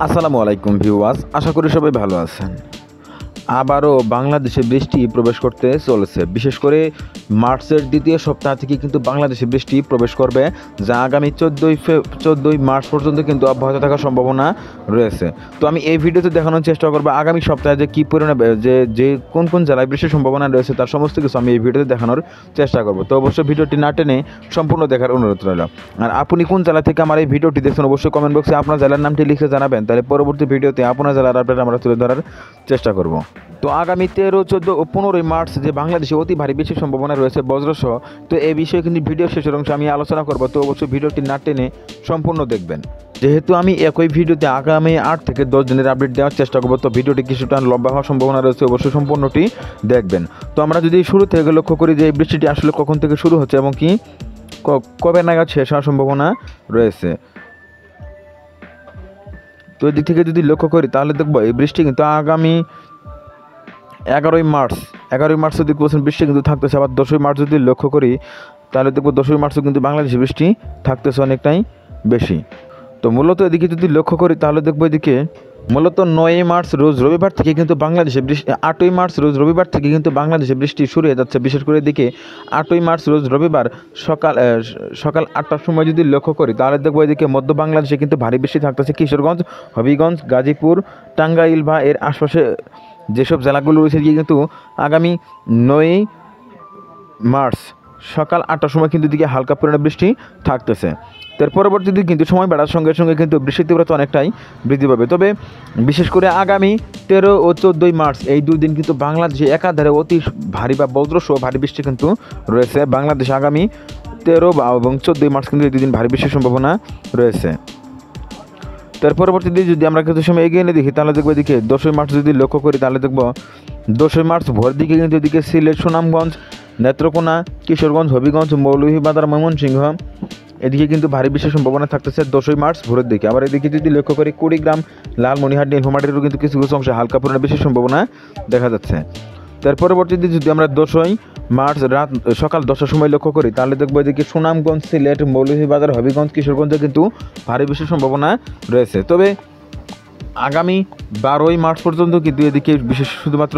আসসালামু আলাইকুম ভিউয়ার্স, আশা করি সবাই ভালো আছেন। আবারও বাংলাদেশে বৃষ্টি প্রবেশ করতে চলেছে। বিশেষ করে মার্চের দ্বিতীয় সপ্তাহ থেকে কিন্তু বাংলাদেশে বৃষ্টি প্রবেশ করবে, যা আগামী 14ই মার্চ পর্যন্ত কিন্তু অব্যাহত থাকার সম্ভাবনা রয়েছে। তো আমি এই ভিডিওতে দেখানোর চেষ্টা করবো আগামী সপ্তাহে যে কী পরিমাণে যে কোন কোন জেলায় বৃষ্টির সম্ভাবনা রয়েছে তার সমস্ত কিছু আমি এই ভিডিওতে দেখানোর চেষ্টা করব। তো অবশ্যই ভিডিওটি না টেনে সম্পূর্ণ দেখার অনুরোধ রইল। আর আপনি কোন জেলা থেকে আমার এই ভিডিওটি দেখছেন অবশ্যই কমেন্ট বক্সে আপনার জেলার নামটি লিখে জানাবেন, তাহলে পরবর্তী ভিডিওতে আপনার জেলার আপডেট আমরা তুলে ধরার চেষ্টা করব। তো আগামী 13, 14 ও 15ই মার্চ যে বাংলাদেশে অতি ভারী বৃষ্টির সম্ভাবনা রয়েছে বজ্রসহ, তো এই বিষয়ে কিন্তু ভিডিও শেষের অংশে আমি আলোচনা করব। তো অবশ্যই ভিডিওটি না টেনে সম্পূর্ণ দেখবেন। যেহেতু আমি একই ভিডিওতে আগামী 8 থেকে 10 দিনের আপডেট দেওয়ার চেষ্টা করব, তো ভিডিওটি কিছুটা লম্বা হওয়ার সম্ভাবনা রয়েছে, অবশ্যই সম্পূর্ণটি দেখবেন। তো আমরা যদি শুরু থেকে লক্ষ্য করি যে এই বৃষ্টিটি আসলে কখন থেকে শুরু হচ্ছে এবং কি কবে নাগাদ শেষ হওয়ার সম্ভাবনা রয়েছে, তো এদিক থেকে যদি লক্ষ্য করি তাহলে দেখবো এই বৃষ্টি কিন্তু আগামী 11ই মার্চ যদি বলছেন বৃষ্টি কিন্তু থাকতেছে। আবার 10ই মার্চ যদি লক্ষ্য করি তাহলে দেখবো 10ই মার্চও কিন্তু বাংলাদেশে বৃষ্টি থাকতেছে অনেকটাই বেশি। তো মূলত এদিকে যদি লক্ষ্য করি তাহলে দেখবো এদিকে মূলত 9ই মার্চ রোজ রবিবার থেকে কিন্তু বাংলাদেশে বৃষ্টি, 8ই মার্চ রোজ রবিবার থেকে কিন্তু বাংলাদেশে বৃষ্টি শুরু হয়ে যাচ্ছে। বিশেষ করে এদিকে 8ই মার্চ রোজ রবিবার সকাল 8টার সময় যদি লক্ষ্য করি তাহলে দেখবো এদিকে মধ্য বাংলাদেশে কিন্তু ভারী বৃষ্টি থাকতেছে। কিশোরগঞ্জ, হবিগঞ্জ, গাজীপুর, টাঙ্গাইল বা এর আশপাশে যেসব জেলাগুলো রয়েছে কিন্তু আগামী 9ই মার্চ সকাল 8টার সময় কিন্তু দিকে হালকা পরিমাণে বৃষ্টি থাকতেছে। তার পরবর্তীতে কিন্তু সময় বাড়ার সঙ্গে সঙ্গে কিন্তু বৃষ্টির তীব্রতা অনেকটাই বৃদ্ধি পাবে। তবে বিশেষ করে আগামী 13 ও 14ই মার্চ এই দুই দিন কিন্তু বাংলাদেশে একাধারে অতি ভারী বা বজ্রসহ ভারী বৃষ্টি কিন্তু রয়েছে। বাংলাদেশে আগামী 13 এবং 14ই মার্চ কিন্তু এই দুদিন ভারী বৃষ্টির সম্ভাবনা রয়েছে। তার পরবর্তীতে যদি আমরা কিছু সময় এগিয়ে নিয়ে দেখি তাহলে দেখবো এদিকে 10ই মার্চ যদি লক্ষ্য করি তাহলে দেখবো 10ই মার্চ ভোর দিকে কিন্তু এদিকে সিলেট, সুনামগঞ্জ, নেত্রকোনা, কিশোরগঞ্জ, হবিগঞ্জ, মৌলভীবাজার, ময়মনসিংহ এদিকে কিন্তু ভারী বৃষ্টির সম্ভাবনা থাকতেছে 10ই মার্চ ভোরের দিকে। আবার এদিকে যদি লক্ষ্য করি কুড়িগ্রাম, লালমনিরহাট, নীলফামারীরও কিন্তু কিছু কিছু অংশে হালকা পরিমাণে বৃষ্টির সম্ভাবনা দেখা যাচ্ছে। তার পরবর্তীতে যদি আমরা 10ই মার্চ সকাল 10টার সময় লক্ষ্য করি তাহলে দেখবো এদিকে সুনামগঞ্জ, সিলেট, মৌলভীবাজার, হবিগঞ্জ, কিশোরগঞ্জে কিন্তু ভারী বৃষ্টির সম্ভাবনা রয়েছে। তবে আগামী 12ই মার্চ পর্যন্ত কিন্তু এদিকে বিশেষ শুধুমাত্র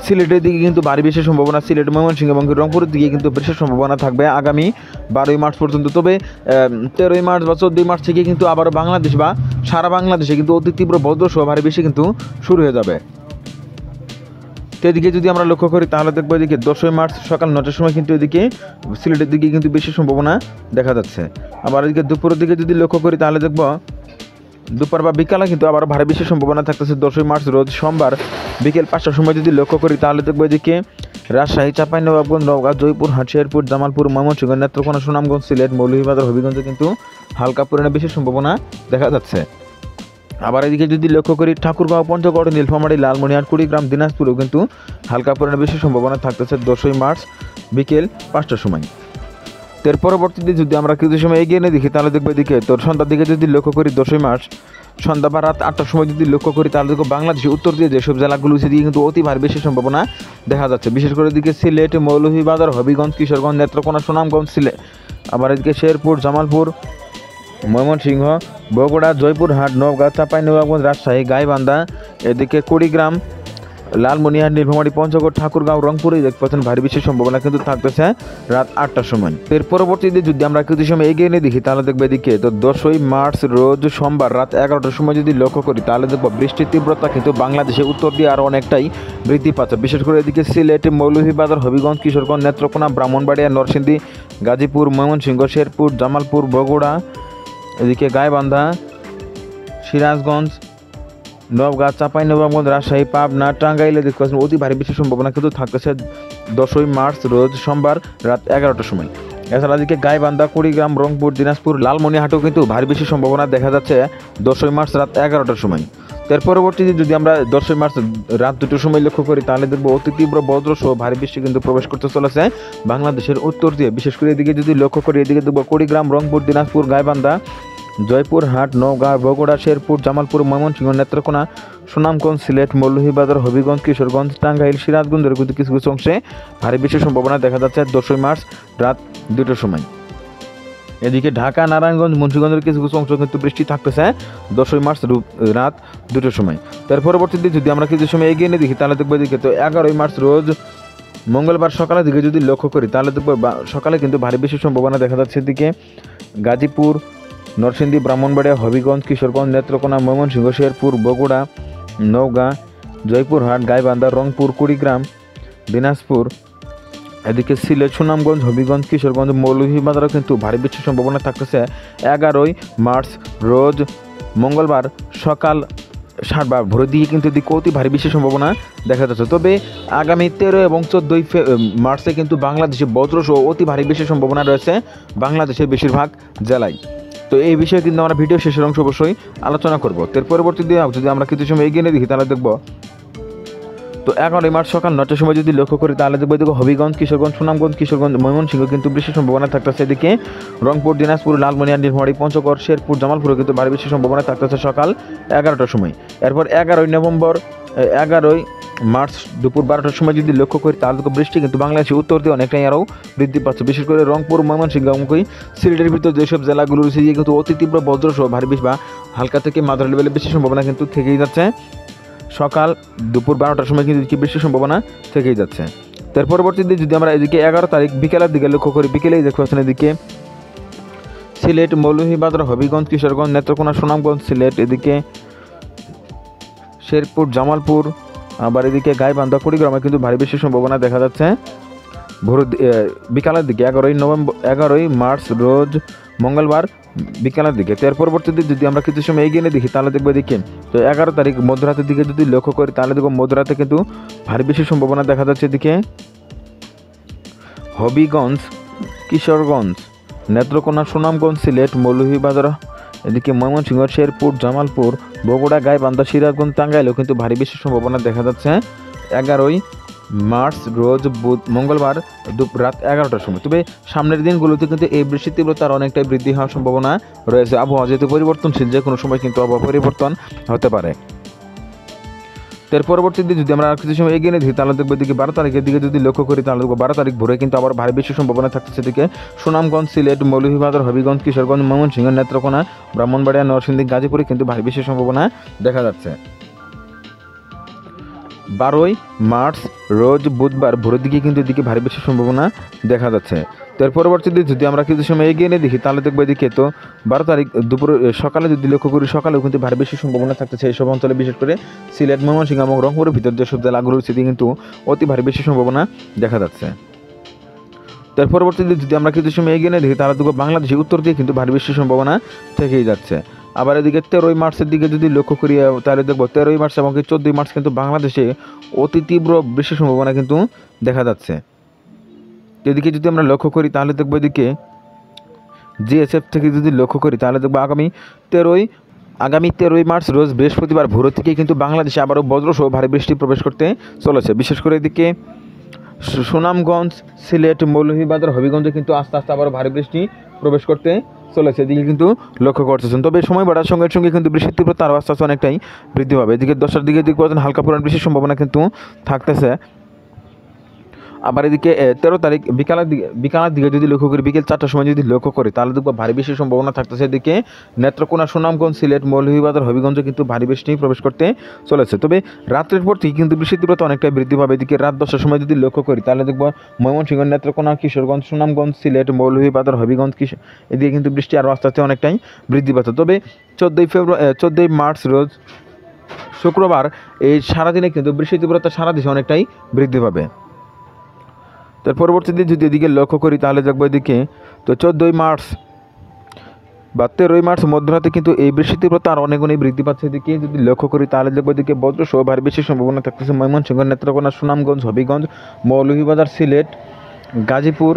সিলেটের দিকে কিন্তু ভারী বৃষ্টির সম্ভাবনা, সিলেট, ময়মনসিংহ এবং রংপুরের দিকে কিন্তু বৃষ্টির সম্ভাবনা থাকবে আগামী 12ই মার্চ পর্যন্ত। তবে 13ই মার্চ বা 14ই মার্চ থেকে কিন্তু আবারও বাংলাদেশ বা সারা বাংলাদেশে কিন্তু অতি তীব্র বজ্রসহ ভারী বৃষ্টি কিন্তু শুরু হয়ে যাবে। তো এদিকে যদি আমরা লক্ষ্য করি তাহলে দেখবো এদিকে 10ই মার্চ সকাল 9টার সময় কিন্তু এদিকে সিলেটের দিকে কিন্তু বৃষ্টির সম্ভাবনা দেখা যাচ্ছে। আবার এদিকে দুপুরের দিকে যদি লক্ষ্য করি তাহলে দেখবো দুপুর বা বিকালে কিন্তু আবার ভারী বৃষ্টির সম্ভাবনা থাকতেছে 10ই মার্চ রোজ সোমবার বিকেল 5টার সময় যদি লক্ষ্য করি তাহলে দেখবো এদিকে রাজশাহী, চাঁপাইনবাবগঞ্জ, নওগাঁ, জয়পুরহাট, শেরপুর, জামালপুর, ময়মনসিংহ, নেত্রকোনা, সুনামগঞ্জ, সিলেট, মৌলভীবাজার, হবিগঞ্জে কিন্তু হালকা পরিমাণে বৃষ্টির সম্ভাবনা দেখা যাচ্ছে। আবার এদিকে যদি লক্ষ্য করি ঠাকুরগাঁও, পঞ্চগড়, নীলফামারী, লালমনিরহাট, কুড়িগ্রাম, দিনাজপুরেও কিন্তু হালকা পরিমাণে বৃষ্টির সম্ভাবনা থাকতেছে 10ই মার্চ বিকেল 5টার সময়। এর পরবর্তীতে যদি আমরা কিছু সময় এগিয়ে নিয়ে দেখি তাহলে দেখবো এদিকে তোর সন্ধ্যার দিকে যদি লক্ষ্য করি 10ই মার্চ সন্ধ্যা বা রাত 8টার সময় যদি লক্ষ্য করি তাহলে দেখো বাংলাদেশের উত্তর দিয়ে যেসব জেলাগুলো সেদিকে কিন্তু অতি ভারী বৃষ্টির সম্ভাবনা দেখা যাচ্ছে। বিশেষ করে এদিকে সিলেট, মৌলভীবাজার, হবিগঞ্জ, কিশোরগঞ্জ, নেত্রকোনা, সুনামগঞ্জ, সিলেট, আবার এদিকে শেরপুর, জামালপুর, ময়মনসিংহ, বগুড়া, জয়পুরহাট, নওগাঁ, চাঁপাইনবাবগঞ্জ, রাজশাহী, গাইবান্ধা, এদিকে কুড়িগ্রাম, লালমনিরহাট, নীলফামারী, পঞ্চগড়, ঠাকুরগাঁও, রংপুরে দেখতে পাচ্ছেন ভারী বৃষ্টির সম্ভাবনা কিন্তু থাকতেছে রাত 8টার সময়। এর পরবর্তীতে যদি আমরা কিছু সময় এগিয়ে নিয়ে দেখি তাহলে দেখবো এদিকে তো 10ই মার্চ রোজ সোমবার রাত 11টার সময় যদি লক্ষ্য করি তাহলে দেখবো বৃষ্টির তীব্রতা কিন্তু বাংলাদেশের উত্তর দিয়ে আরও অনেকটাই বৃদ্ধি পাচ্ছে। বিশেষ করে এদিকে সিলেট, মৌলভীবাজার, হবিগঞ্জ, কিশোরগঞ্জ, নেত্রকোনা, ব্রাহ্মণবাড়িয়া, নরসিংদী, গাজীপুর, ময়মনসিংহ, শেরপুর, জামালপুর, বগুড়া, এদিকে গাইবান্ধা, সিরাজগঞ্জ, নওগাঁ, চাঁপাইনবাবগঞ্জ, রাজশাহী, পাবনা, টাঙ্গাইলে দেখতে পাচ্ছেন অতি ভারী বৃষ্টির সম্ভাবনা কিন্তু থাকতেছে 10ই মার্চ রোজ সোমবার রাত 11টার সময়। এছাড়া এদিকে গাইবান্ধা, কুড়িগ্রাম, রংপুর, দিনাজপুর, লালমনিরহাটেও কিন্তু ভারী বৃষ্টির সম্ভাবনা দেখা যাচ্ছে 10ই মার্চ রাত 11টার সময়। এর পরবর্তীতে যদি আমরা 10ই মার্চ রাত 2টার সময় লক্ষ্য করি তাহলে দেখবো অতি তীব্র বজ্রসহ ভারী বৃষ্টি কিন্তু প্রবেশ করতে চলেছে বাংলাদেশের উত্তর দিয়ে। বিশেষ করে এদিকে যদি লক্ষ্য করি এদিকে দেখবো কুড়িগ্রাম, রংপুর, দিনাজপুর, গাইবান্ধা, জয়পুরহাট, নওগাঁ, বগুড়া, শেরপুর, জামালপুর, ময়মনসিংহ, নেত্রকোনা, সুনামগঞ্জ, সিলেট, মৌলভীবাজার, হবিগঞ্জ, কিশোরগঞ্জ, টাঙ্গাইল, সিরাজগঞ্জের কিন্তু কিছু কিছু অংশে ভারী বৃষ্টির সম্ভাবনা দেখা যাচ্ছে 10ই মার্চ রাত 2টার সময়। এদিকে ঢাকা, নারায়ণগঞ্জ, মুন্সিগঞ্জের কিছু কিছু অংশ কিন্তু বৃষ্টি থাকতেছে 10ই মার্চ রাত 2টার সময়। তার পরবর্তীতে যদি আমরা কিছু সময় এগিয়ে নিয়ে দেখি তাহলে দেখবো এদিকে তো 11ই মার্চ রোজ মঙ্গলবার সকালের দিকে যদি লক্ষ্য করি তাহলে দেখবো সকালে কিন্তু ভারী বৃষ্টির সম্ভাবনা দেখা যাচ্ছে। এদিকে গাজীপুর, নরসিংদী, ব্রাহ্মণবাড়িয়া, হবিগঞ্জ, কিশোরগঞ্জ, নেত্রকোনা, ময়মনসিংহ, শেরপুর, বগুড়া, নওগাঁ, জয়পুরহাট, গাইবান্ধা, রংপুর, কুড়িগ্রাম, দিনাজপুর, এদিকে সিলেট, সুনামগঞ্জ, হবিগঞ্জ, কিশোরগঞ্জ, মৌলভীবাজারও কিন্তু ভারী বৃষ্টির সম্ভাবনা থাকতেছে 11ই মার্চ রোজ মঙ্গলবার সকাল বা ভোরের দিকে কিন্তু এদিকে অতি ভারী বৃষ্টির সম্ভাবনা দেখা যাচ্ছে। তবে আগামী 13 এবং 14ই মার্চে কিন্তু বাংলাদেশে বজ্রসহ অতি ভারী বৃষ্টির সম্ভাবনা রয়েছে বাংলাদেশের বেশিরভাগ জেলায়। তো এই বিষয়ে কিন্তু আমরা ভিডিও শেষের অংশ অবশ্যই আলোচনা করব। এর পরবর্তীতে যদি আমরা কিছু সময় এগিয়ে নিয়ে দেখি তাহলে দেখব তো 11ই মার্চ সকাল 9টার সময় যদি লক্ষ্য করি তাহলে দেখবো এদিকে হবিগঞ্জ, কিশোরগঞ্জ, সুনামগঞ্জ, কিশোরগঞ্জ, ময়মনসিংহ কিন্তু বৃষ্টির সম্ভাবনা থাকতেছে। এদিকে রংপুর, দিনাজপুর, লালমনিরহাট, নীলফামারী, পঞ্চগড়, শেরপুর, জামালপুরে কিন্তু ভারী বৃষ্টির সম্ভাবনা থাকতেছে সকাল 11টার সময়। এরপর 11ই মার্চ দুপুর 12টার সময় যদি লক্ষ্য করি তাহলে দেখো বৃষ্টি কিন্তু বাংলাদেশের উত্তর দিয়ে অনেকটাই আরও বৃদ্ধি পাচ্ছে। বিশেষ করে রংপুর, ময়মনসিংহ, সিলেটের ভিতর যেসব জেলাগুলো রয়েছে কিন্তু অতি তীব্র বজ্রসহ ভারী বৃষ্টি বা হালকা থেকে মাঝারি লেভেলের বৃষ্টির সম্ভাবনা কিন্তু থেকেই যাচ্ছে। সকাল দুপুর 12টার সময় কিন্তু বৃষ্টির সম্ভাবনা থেকেই যাচ্ছে। তার পরবর্তীতে যদি আমরা এদিকে 11 তারিখ বিকেলের দিকে লক্ষ্য করি, বিকেলেই দেখতে পাচ্ছেন এদিকে সিলেট, মৌলভীবাজার, হবিগঞ্জ, কিশোরগঞ্জ, নেত্রকোনা, সুনামগঞ্জ, সিলেট, এদিকে শেরপুর, জামালপুর, আবার এদিকে গাইবান্ধা, কুড়িগ্রামে কিন্তু ভারী বৃষ্টির সম্ভাবনা দেখা যাচ্ছে বিকালের দিকে 11ই মার্চ রোজ মঙ্গলবার বিকালের দিকে। এর পরবর্তীতে যদি আমরা কিছু সময় এগিয়ে নিয়ে দেখি তাহলে দেখবো এদিকে তো 11 তারিখ মধ্যরাতের দিকে যদি লক্ষ্য করি তাহলে দেখবো মধ্যরাতে কিন্তু ভারী বৃষ্টির সম্ভাবনা দেখা যাচ্ছে। এদিকে হবিগঞ্জ, কিশোরগঞ্জ, নেত্রকোনা, সুনামগঞ্জ, সিলেট, মৌলভীবাজার, এদিকে ময়মনসিংহ, শেরপুর, জামালপুর, বগুড়া, গাইবান্ধা, সিরাজগঞ্জ, টাঙ্গাইলেও কিন্তু ভারী বৃষ্টির সম্ভাবনা দেখা যাচ্ছে 11ই মার্চ রোজ মঙ্গলবার রাত 11টার সময়। তবে সামনের দিনগুলোতে কিন্তু এই বৃষ্টির তীব্রতার অনেকটাই বৃদ্ধি হওয়ার সম্ভাবনা রয়েছে। আবহাওয়া যেহেতু পরিবর্তনশীল, যে কোনো সময় কিন্তু আবহাওয়া পরিবর্তন হতে পারে। এর পরবর্তীতে যদি আমরা আর কিছু সময় এগিয়ে নিই তাহলে দেখবো এদিকে 12 তারিখের দিকে যদি লক্ষ্য করি তাহলে দেখবো 12 তারিখ ভোরে কিন্তু আবার ভারী বৃষ্টির সম্ভাবনা থাকতেছে। এদিকে সুনামগঞ্জ, সিলেট, মৌলভীবাজার, হবিগঞ্জ, কিশোরগঞ্জ, ময়মনসিংহ, নেত্রকোনা, ব্রাহ্মণবাড়িয়া, নরসিংদী, গাজীপুরে কিন্তু ভারী বৃষ্টির সম্ভাবনা দেখা যাচ্ছে। 12ই মার্চ রোজ বুধবার ভোরের দিকে কিন্তু এদিকে ভারী বৃষ্টির সম্ভাবনা দেখা যাচ্ছে। তো এর পরবর্তীতে যদি আমরা কিছু সময় এগিয়ে নিয়ে দেখি তাহলে দেখবো এদিকে তো 12 তারিখ দুপুর সকালে যদি লক্ষ্য করি সকালেও কিন্তু ভারী বৃষ্টির সম্ভাবনা থাকতেছে এইসব অঞ্চলে, বিশেষ করে সিলেট, ময়মনসিংহ এবং রংপুরের ভিতর যেসব জেলাগুলো রয়েছে কিন্তু অতি ভারী বৃষ্টির সম্ভাবনা দেখা যাচ্ছে। তার পরবর্তীতে যদি আমরা কিছু সময় এগিয়ে নিয়ে দেখি তাহলে দেখবো বাংলাদেশের উত্তর দিয়ে কিন্তু ভারী বৃষ্টির সম্ভাবনা থেকেই যাচ্ছে। আবার এদিকে 13ই মার্চের দিকে যদি লক্ষ্য করি তাহলে দেখবো 13ই মার্চ এবং 14ই মার্চ কিন্তু বাংলাদেশে অতি তীব্র বৃষ্টির সম্ভাবনা কিন্তু দেখা যাচ্ছে। এদিকে যদি আমরা লক্ষ্য করি তাহলে দেখবো এদিকে জিএসএফ থেকে যদি লক্ষ্য করি তাহলে দেখবো আগামী 13ই মার্চ রোজ বৃহস্পতিবার ভোর থেকে কিন্তু বাংলাদেশে আবারও বজ্রসহ ভারী বৃষ্টি প্রবেশ করতে চলেছে। বিশেষ করে এদিকে সুনামগঞ্জ, সিলেট, মৌলভীবাজার, হবিগঞ্জে কিন্তু আস্তে আস্তে আবারও ভারী বৃষ্টি প্রবেশ করতে চলেছে, এদিকে কিন্তু লক্ষ্য করতেছেন। তবে সময় বাড়ার সঙ্গে সঙ্গে কিন্তু বৃষ্টির তীব্রতা আরও আস্তে আস্তে অনেকটাই বৃদ্ধি পাবে। এদিকে 10টার দিকে হালকা পরিমাণ বৃষ্টির সম্ভাবনা কিন্তু থাকতেছে। আবার এদিকে 13 তারিখ বিকালের দিকে যদি লক্ষ্য করি, বিকেল 4টার সময় যদি লক্ষ্য করি তাহলে দেখবো ভারী বৃষ্টির সম্ভাবনা থাকতেছে। এদিকে নেত্রকোনা, সুনামগঞ্জ, সিলেট, মৌলভীবাজার, হবিগঞ্জে কিন্তু ভারী বৃষ্টি প্রবেশ করতে চলেছে। তবে রাত্রের পর থেকে কিন্তু বৃষ্টির তীব্রতা অনেকটাই বৃদ্ধি পাবে। এদিকে রাত 10টার সময় যদি লক্ষ্য করি তাহলে দেখবো ময়মনসিংহ, নেত্রকোনা, কিশোরগঞ্জ, সুনামগঞ্জ, সিলেট, মৌলভীবাজার, হবিগঞ্জ, এদিকে কিন্তু বৃষ্টি আরও আস্তে আস্তে অনেকটাই বৃদ্ধি পাচ্ছে। তবে 14ই মার্চ রোজ শুক্রবার এই সারাদিনে কিন্তু বৃষ্টির তীব্রতা সারা দেশে অনেকটাই বৃদ্ধি পাবে। তার পরবর্তীতে যদি এদিকে লক্ষ্য করি তাহলে দেখবো এদিকে তো 14ই মার্চ বা 13ই মার্চ মধ্যরাতে কিন্তু এই বৃষ্টির তীব্রতা আর অনেক বৃদ্ধি পাচ্ছে। এদিকে যদি লক্ষ্য করি তাহলে দেখবো এদিকে বজ্রসহ ভারী বৃষ্টির সম্ভাবনা থাকতেছে ময়মনসিংহ, নেত্রকোনা, সুনামগঞ্জ, হবিগঞ্জ, মৌলভীবাজার, সিলেট, গাজীপুর,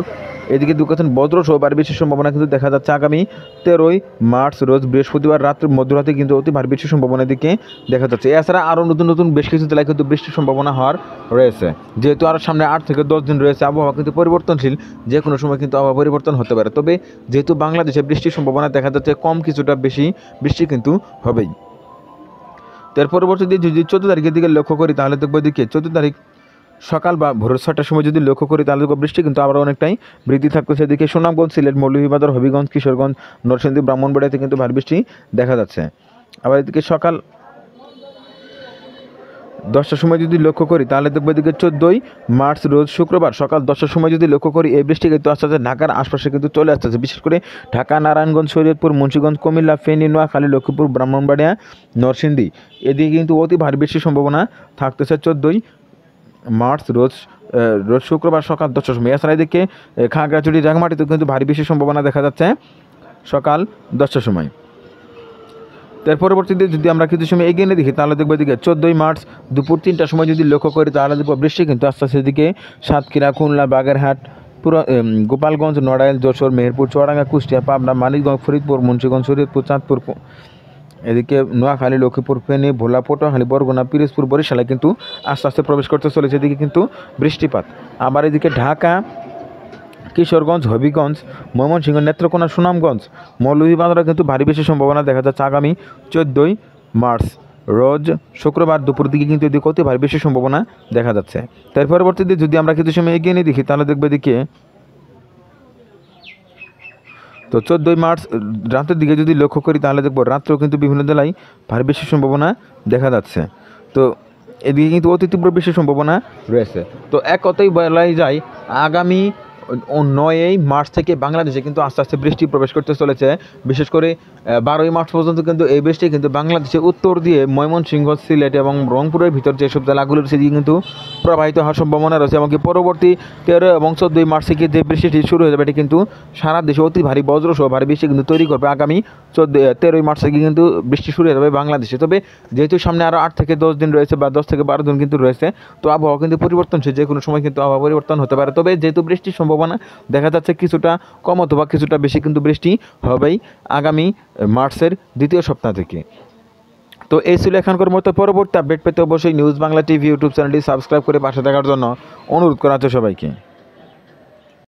এদিকে বজ্রসহ ভারী বৃষ্টির সম্ভাবনা কিন্তু দেখা যাচ্ছে আগামী 13ই মার্চ রোজ বৃহস্পতিবার মধ্যরাতে কিন্তু অতি ভারী বৃষ্টির সম্ভাবনা দিকে দেখা যাচ্ছে। এছাড়া আরও নতুন নতুন বেশ কিছু জেলায় কিন্তু বৃষ্টির সম্ভাবনা হওয়ার রয়েছে। যেহেতু আরও সামনে 8 থেকে 10 দিন রয়েছে, আবহাওয়া কিন্তু পরিবর্তনশীল, যে কোনো সময় কিন্তু আবহাওয়া পরিবর্তন হতে পারে। তবে যেহেতু বাংলাদেশে বৃষ্টির সম্ভাবনা দেখা যাচ্ছে কম, কিছুটা বেশি বৃষ্টি কিন্তু হবেই। তার পরবর্তীতে যদি 14 তারিখের দিকে লক্ষ্য করি তাহলে দেখবো এদিকে 14 তারিখ সকাল বা ভোর 6টার সময় যদি লক্ষ্য করি তাহলে দেখব বৃষ্টি কিন্তু আবার অনেকটাই বৃদ্ধি থাকতেছে। এদিকে সুনামগঞ্জ, সিলেট, মৌলভীবাজার, হবিগঞ্জ, কিশোরগঞ্জ, নরসিংদী, ব্রাহ্মণবাড়িয়াতে কিন্তু ভারী বৃষ্টি দেখা যাচ্ছে। আবার এদিকে সকাল 10টার সময় যদি লক্ষ্য করি তাহলে দেখবো এদিকে 14ই মার্চ রোজ শুক্রবার সকাল 10টার সময় যদি লক্ষ্য করি এই বৃষ্টি কিন্তু আস্তে আস্তে ঢাকার আশপাশে কিন্তু চলে আসতেছে। বিশেষ করে ঢাকা, নারায়ণগঞ্জ, শরীয়তপুর, মুন্সিগঞ্জ, কুমিল্লা, ফেনী, নোয়াখালী, লক্ষ্মীপুর, ব্রাহ্মণবাড়িয়া, নরসিংদী এদিকে কিন্তু অতি ভারী বৃষ্টির সম্ভাবনা থাকতেছে 14ই মার্চ রোজ শুক্রবার সকাল 10টার সময়। এছাড়া এদিকে খাগড়াছড়ি, রাঙামাটিতে কিন্তু ভারী বৃষ্টির সম্ভাবনা দেখা যাচ্ছে সকাল 10টার সময়। তার পরবর্তীতে যদি আমরা কিছু সময় এগিয়ে নিয়ে দেখি তাহলে দেখবো এদিকে 14ই মার্চ দুপুর 3টার সময় যদি লক্ষ্য করি তাহলে দেখবো বৃষ্টি কিন্তু আস্তে আস্তে এদিকে সাতক্ষীরা, খুলনা, বাগেরহাট, গোপালগঞ্জ, নড়াইল, যশোর, মেহেরপুর, চুয়াডাঙ্গা, কুষ্টিয়া, পাবনা, মানিকগঞ্জ, ফরিদপুর, মুন্সিগঞ্জ, শরীয়তপুর, চাঁদপুর, এদিকে নোয়াখালী, লক্ষ্মীপুর, ফেনী, ভোলা, পটুয়াখালী, বরগুনা, পিরোজপুর, বরিশালে কিন্তু আস্তে আস্তে প্রবেশ করতে চলেছে। এদিকে কিন্তু বৃষ্টিপাত। আবার এদিকে ঢাকা, কিশোরগঞ্জ, হবিগঞ্জ, ময়মনসিংহ, নেত্রকোনা, সুনামগঞ্জ, মৌলভীবাজারে কিন্তু ভারী বেশি সম্ভাবনা দেখা যাচ্ছে আগামী 14ই মার্চ রোজ শুক্রবার দুপুর দিকে কিন্তু এদিকে অতি ভারী বেশি সম্ভাবনা দেখা যাচ্ছে। তার পরবর্তীতে যদি আমরা কিছু সময় এগিয়ে নিয়ে দেখি তাহলে দেখবো এদিকে তো 14ই মার্চ রাতের দিকে যদি লক্ষ্য করি তাহলে দেখবো রাত্রেও কিন্তু বিভিন্ন জেলায় ভারী বেশি সম্ভাবনা দেখা যাচ্ছে। তো এদিকে কিন্তু অতি তীব্র বৃষ্টির সম্ভাবনা রয়েছে। তো এক কথাই বলাই যায় আগামী 9ই মার্চ থেকে বাংলাদেশে কিন্তু আস্তে আস্তে বৃষ্টি প্রবেশ করতে চলেছে। বিশেষ করে 12ই মার্চ পর্যন্ত কিন্তু এই বৃষ্টি কিন্তু বাংলাদেশের উত্তর দিয়ে ময়মনসিংহ, সিলেট এবং রংপুরের ভিতর যেসব জেলাগুলো রয়েছে সেদিকে কিন্তু প্রবাহিত হওয়ার সম্ভাবনা রয়েছে। এমনকি পরবর্তী 13 এবং 14ই মার্চ থেকে যে বৃষ্টিটি শুরু হয়ে যাবে এটি কিন্তু সারা দেশে অতি ভারী বজ্রসহ ভারী বৃষ্টি কিন্তু তৈরি করবে। আগামী 13ই মার্চ থেকে কিন্তু বৃষ্টি শুরু হয়ে যাবে বাংলাদেশে। তবে যেহেতু সামনে আরও 8 থেকে 10 দিন রয়েছে বা 10 থেকে 12 দিন কিন্তু রয়েছে, তো আবহাওয়া কিন্তু পরিবর্তনশীল, যে কোনো সময় কিন্তু আবহাওয়া পরিবর্তন হতে পারে। তবে যেহেতু বৃষ্টির সম্ভাবনা দেখা যাচ্ছে কিছুটা কম অথবা কিছুটা বেশি কিন্তু বৃষ্টি হবেই আগামী মার্চের দ্বিতীয় সপ্তাহ থেকে। তো এই ছিল এখনকার মতো। পরবর্তী আপডেট পেতে অবশ্যই নিউজ বাংলা টিভি ইউটিউব চ্যানেলটি সাবস্ক্রাইব করে পাশে থাকার জন্য অনুরোধ করা হচ্ছে সবাইকে।